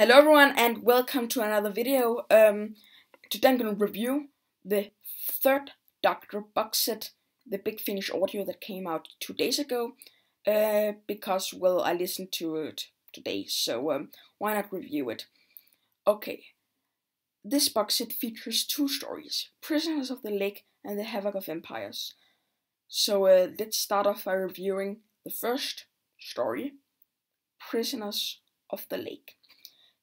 Hello everyone and welcome to another video. Today I'm going to review the third Doctor box set, the Big Finish audio that came out 2 days ago, because, well, I listened to it today, so why not review it? Okay, this box set features 2 stories, Prisoners of the Lake and the Havoc of Empires. So let's start off by reviewing the first story, Prisoners of the Lake.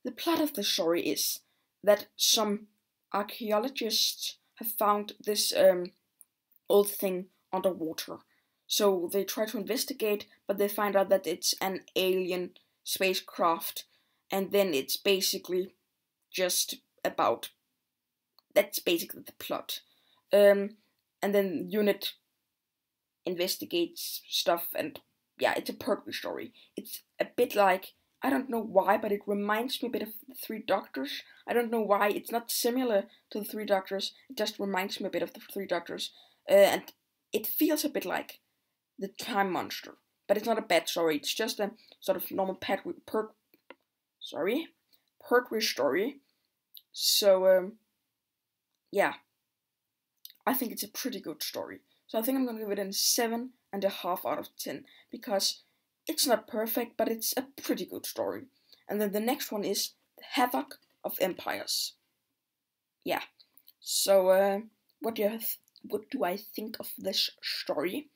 The plot of the story is that some archaeologists have found this old thing underwater. So they try to investigate, but they find out that it's an alien spacecraft, and then it's basically just about, that's basically the plot. And then unit investigates stuff, and yeah, it's a Pertwee story. It's a bit like, I don't know why, but it reminds me a bit of the Three Doctors. I don't know why. It's not similar to the Three Doctors. It just reminds me a bit of the Three Doctors. And it feels a bit like the Time Monster. But it's not a bad story. It's just a sort of normal Pertwee story. So, yeah. I think it's a pretty good story. So I think I'm going to give it a 7.5 out of 10. Because it's not perfect, but it's a pretty good story. And then the next one is Havoc of Empires. Yeah. So, what do I think of this story?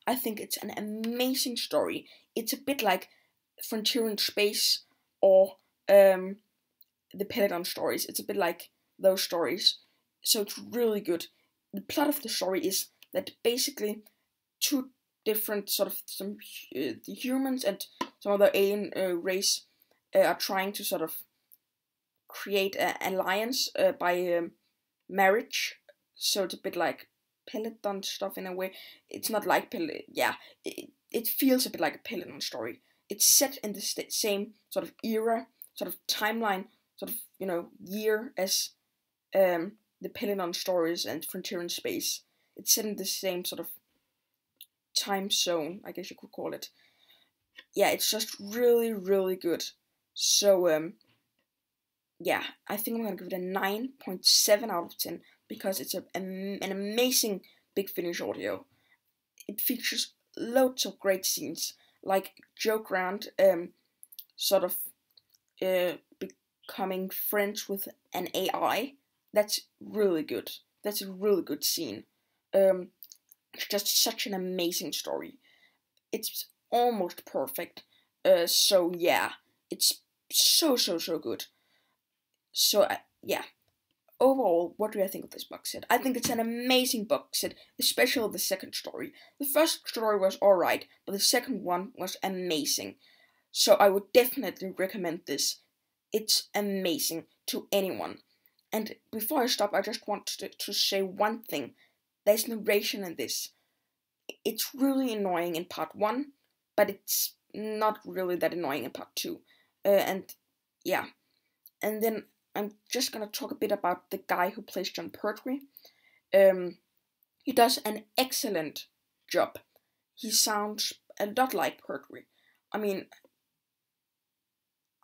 I think it's an amazing story. It's a bit like Frontier in Space or the Peloton stories. It's a bit like those stories. So it's really good. The plot of the story is that basically two different sort of the humans and some other alien race are trying to sort of create an alliance by marriage. So it's a bit like Peloton stuff in a way. It's not like Peloton. Yeah, it feels a bit like a Peloton story. It's set in the same sort of era, sort of timeline, sort of year as the Peloton stories and Frontier in Space. It's set in the same sort of time zone, I guess you could call it. Yeah, it's just really, really good. So, yeah, I think I'm gonna give it a 9.7 out of 10 because it's an amazing Big Finish audio. It features loads of great scenes, like Joe Grant sort of becoming friends with an AI. That's really good. That's a really good scene. It's just such an amazing story. It's almost perfect. So yeah, it's so good. So yeah, overall, what do I think of this box set? I think it's an amazing box set, especially the second story. The first story was alright, but the second one was amazing. So I would definitely recommend this. It's amazing to anyone. And before I stop, I just want to say one thing. There's narration in this. It's really annoying in part 1, but it's not really that annoying in part 2. And yeah. And then I'm just gonna talk a bit about the guy who plays Jon Pertwee. He does an excellent job. He sounds a lot like Pertwee. I mean,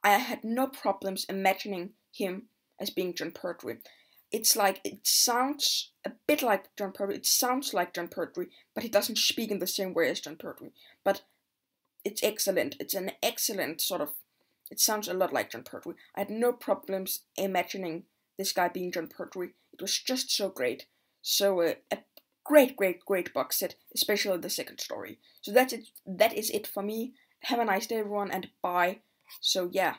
I had no problems imagining him as being Jon Pertwee. It's like, it sounds a bit like Jon Pertwee. It sounds like Jon Pertwee, but he doesn't speak in the same way as Jon Pertwee. But it's excellent. It's an excellent sort of, it sounds a lot like Jon Pertwee. I had no problems imagining this guy being Jon Pertwee. It was just so great. So a great box set, especially the second story. So that's it. That is it for me. Have a nice day, everyone, and bye. So yeah.